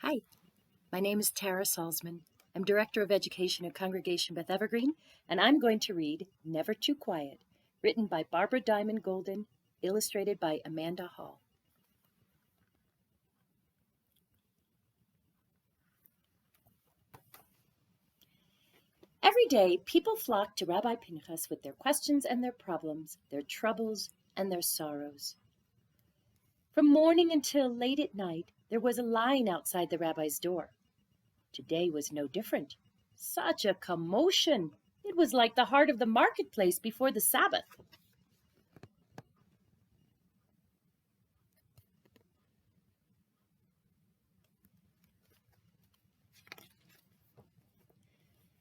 Hi, my name is Tara Salzman. I'm Director of Education at Congregation Beth Evergreen, and I'm going to read Never Too Quiet, written by Barbara Diamond Goldin, illustrated by Amanda Hall. Every day, people flock to Rabbi Pinchas with their questions and their problems, their troubles and their sorrows. From morning until late at night, there was a line outside the rabbi's door. Today was no different. Such a commotion! It was like the heart of the marketplace before the Sabbath.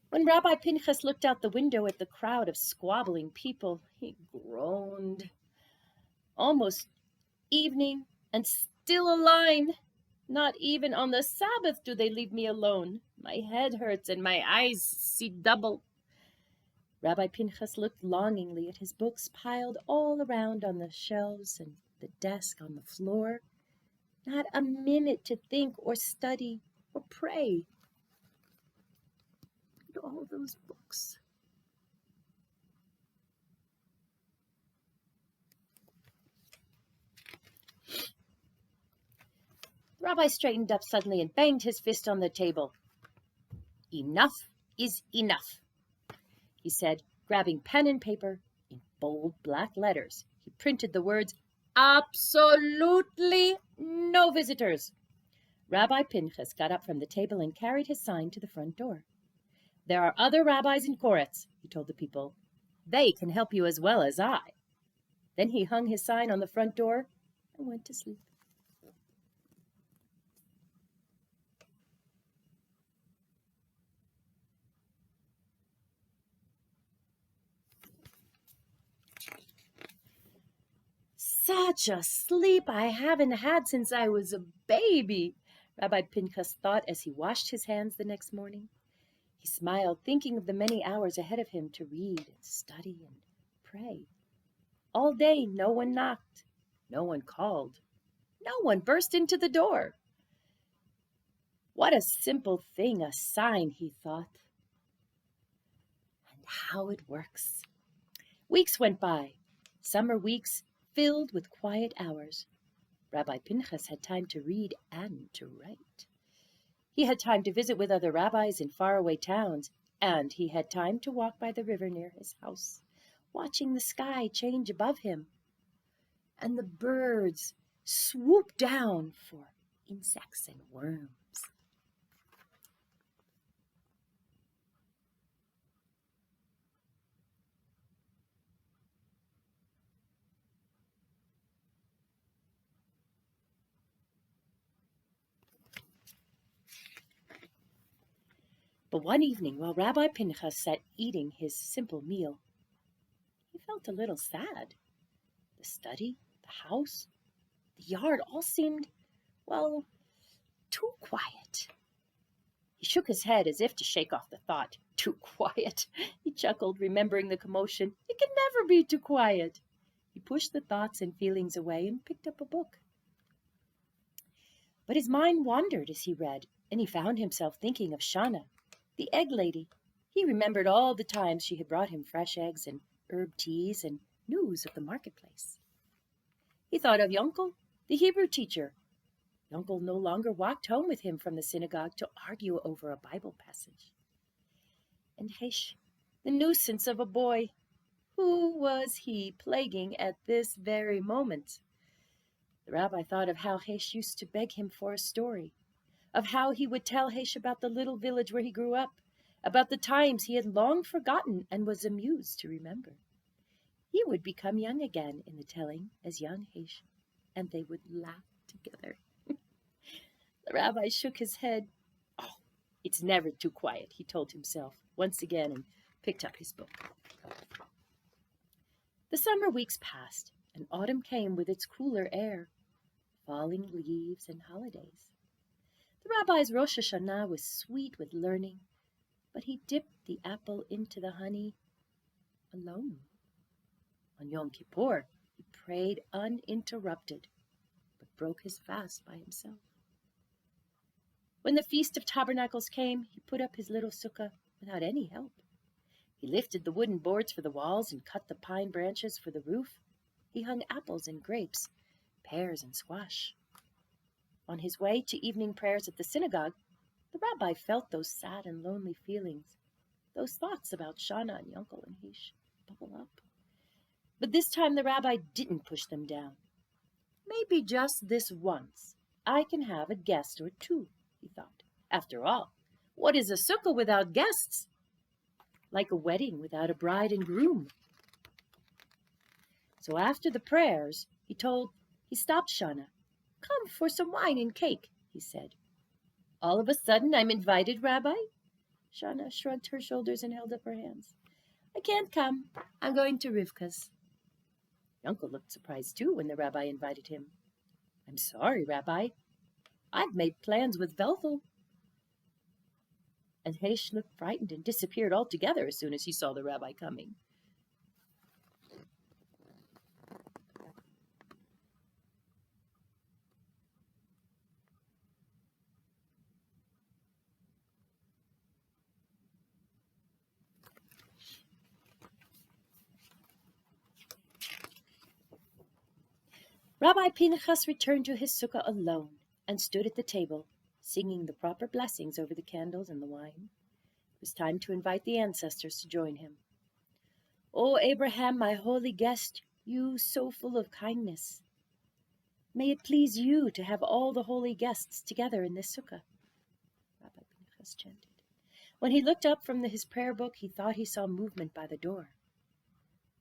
When Rabbi Pinchas looked out the window at the crowd of squabbling people, he groaned. Almost evening, and still a line. Not even on the Sabbath do they leave me alone. My head hurts and my eyes see double. Rabbi Pinchas looked longingly at his books piled all around on the shelves and the desk on the floor. Not a minute to think or study or pray. Look at all those books. The rabbi straightened up suddenly and banged his fist on the table. Enough is enough, he said, grabbing pen and paper. In bold black letters, he printed the words, "Absolutely no visitors." Rabbi Pinchas got up from the table and carried his sign to the front door. "There are other rabbis in Koretz," he told the people. "They can help you as well as I." Then he hung his sign on the front door and went to sleep. Such a sleep I haven't had since I was a baby, Rabbi Pinchas thought as he washed his hands the next morning. He smiled, thinking of the many hours ahead of him to read and study and pray. All day no one knocked, no one called, no one burst into the door. What a simple thing, a sign, he thought. And how it works. Weeks went by, summer weeks filled with quiet hours. Rabbi Pinchas had time to read and to write. He had time to visit with other rabbis in faraway towns, and he had time to walk by the river near his house, watching the sky change above him, and the birds swoop down for insects and worms. But one evening, while Rabbi Pinchas sat eating his simple meal, he felt a little sad. The study, the house, the yard all seemed, well, too quiet. He shook his head as if to shake off the thought. Too quiet, he chuckled, remembering the commotion. It can never be too quiet. He pushed the thoughts and feelings away and picked up a book. But his mind wandered as he read, and he found himself thinking of Shana, the egg lady. He remembered all the times she had brought him fresh eggs and herb teas and news of the marketplace. He thought of Yonkel, the Hebrew teacher. Yonkel no longer walked home with him from the synagogue to argue over a Bible passage. And Hesh, the nuisance of a boy. Who was he plaguing at this very moment? The rabbi thought of how Hesh used to beg him for a story, of how he would tell Hesh about the little village where he grew up, about the times he had long forgotten and was amused to remember. He would become young again in the telling as young Hesh, and they would laugh together. The rabbi shook his head. Oh, it's never too quiet, he told himself once again and picked up his book. The summer weeks passed, and autumn came with its cooler air, falling leaves and holidays. The rabbi's Rosh Hashanah was sweet with learning, but he dipped the apple into the honey alone. On Yom Kippur, he prayed uninterrupted, but broke his fast by himself. When the Feast of Tabernacles came, he put up his little sukkah without any help. He lifted the wooden boards for the walls and cut the pine branches for the roof. He hung apples and grapes, pears and squash. On his way to evening prayers at the synagogue, the rabbi felt those sad and lonely feelings, those thoughts about Shana and Yunkel and Hish bubble up. But this time the rabbi didn't push them down. Maybe just this once I can have a guest or two, he thought. After all, what is a sukkah without guests? Like a wedding without a bride and groom. So after the prayers, he stopped Shana. Come for some wine and cake, he said. All of a sudden I'm invited, Rabbi? Shana shrugged her shoulders and held up her hands. I can't come. I'm going to Rivka's. Yunkel looked surprised too when the rabbi invited him. I'm sorry, Rabbi. I've made plans with Velvel. And Hesh looked frightened and disappeared altogether as soon as he saw the rabbi coming. Rabbi Pinchas returned to his sukkah alone and stood at the table, singing the proper blessings over the candles and the wine. It was time to invite the ancestors to join him. O Abraham, my holy guest, you so full of kindness. May it please you to have all the holy guests together in this sukkah, Rabbi Pinchas chanted. When he looked up from his prayer book, he thought he saw movement by the door.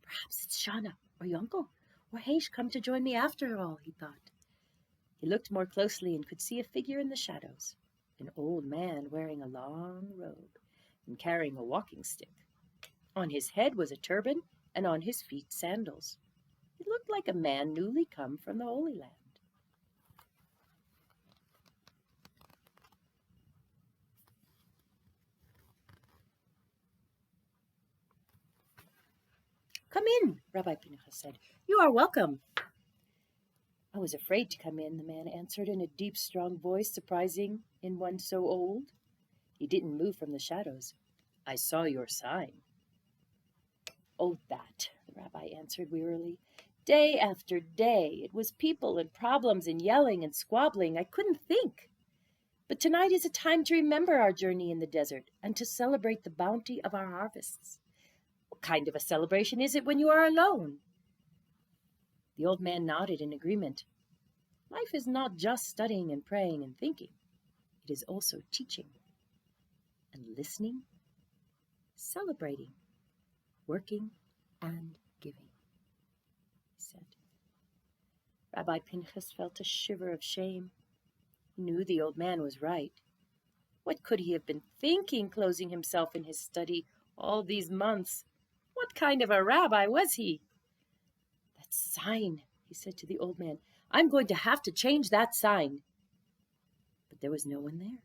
Perhaps it's Shana or Yunkel or Hesh come to join me after all, he thought. He looked more closely and could see a figure in the shadows, an old man wearing a long robe and carrying a walking stick. On his head was a turban and on his feet sandals. It looked like a man newly come from the Holy Land. Come in, Rabbi Pinchas said. You are welcome. I was afraid to come in, the man answered in a deep, strong voice, surprising in one so old. He didn't move from the shadows. I saw your sign. Oh, that, the rabbi answered wearily. Day after day, it was people and problems and yelling and squabbling. I couldn't think. But tonight is a time to remember our journey in the desert and to celebrate the bounty of our harvests. What kind of a celebration is it when you are alone? The old man nodded in agreement. Life is not just studying and praying and thinking. It is also teaching and listening, celebrating, working and giving, he said. Rabbi Pinchas felt a shiver of shame. He knew the old man was right. What could he have been thinking, closing himself in his study all these months? What kind of a rabbi was he? That sign, he said to the old man. I'm going to have to change that sign. But there was no one there.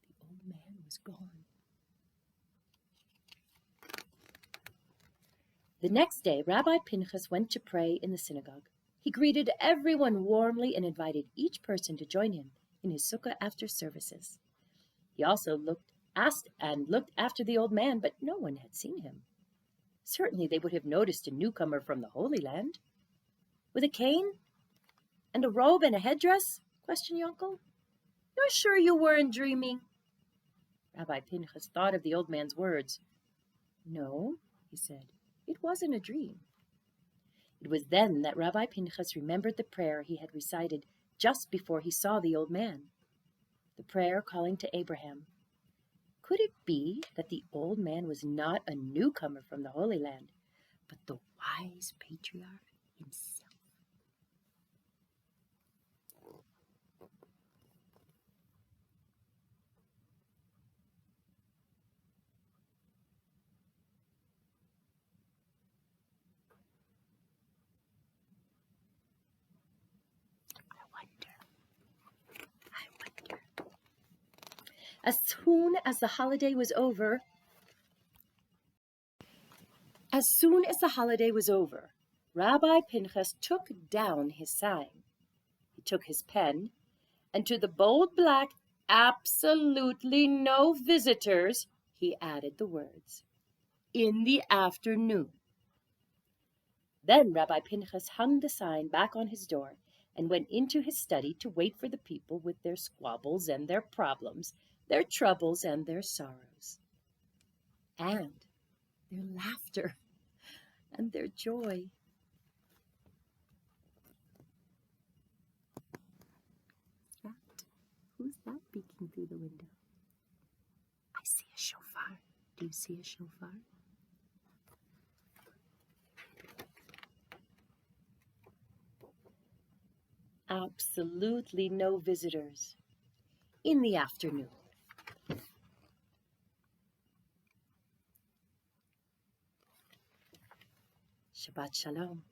The old man was gone. The next day, Rabbi Pinchas went to pray in the synagogue. He greeted everyone warmly and invited each person to join him in his sukkah after services. He also looked after the old man, but no one had seen him. Certainly they would have noticed a newcomer from the Holy Land. With a cane? And a robe and a headdress? Questioned Yunkel. You're sure you weren't dreaming? Rabbi Pinchas thought of the old man's words. No, he said, it wasn't a dream. It was then that Rabbi Pinchas remembered the prayer he had recited just before he saw the old man. The prayer calling to Abraham. Could it be that the old man was not a newcomer from the Holy Land, but the wise patriarch himself? As soon as the holiday was over, Rabbi Pinchas took down his sign. He took his pen, and to the bold black absolutely no visitors, he added the words, in the afternoon. Then Rabbi Pinchas hung the sign back on his door and went into his study to wait for the people with their squabbles and their problems, their troubles and their sorrows, and their laughter and their joy. Who's that peeking through the window? I see a shofar. Do you see a shofar? Absolutely no visitors in the afternoon. Shabbat Shalom.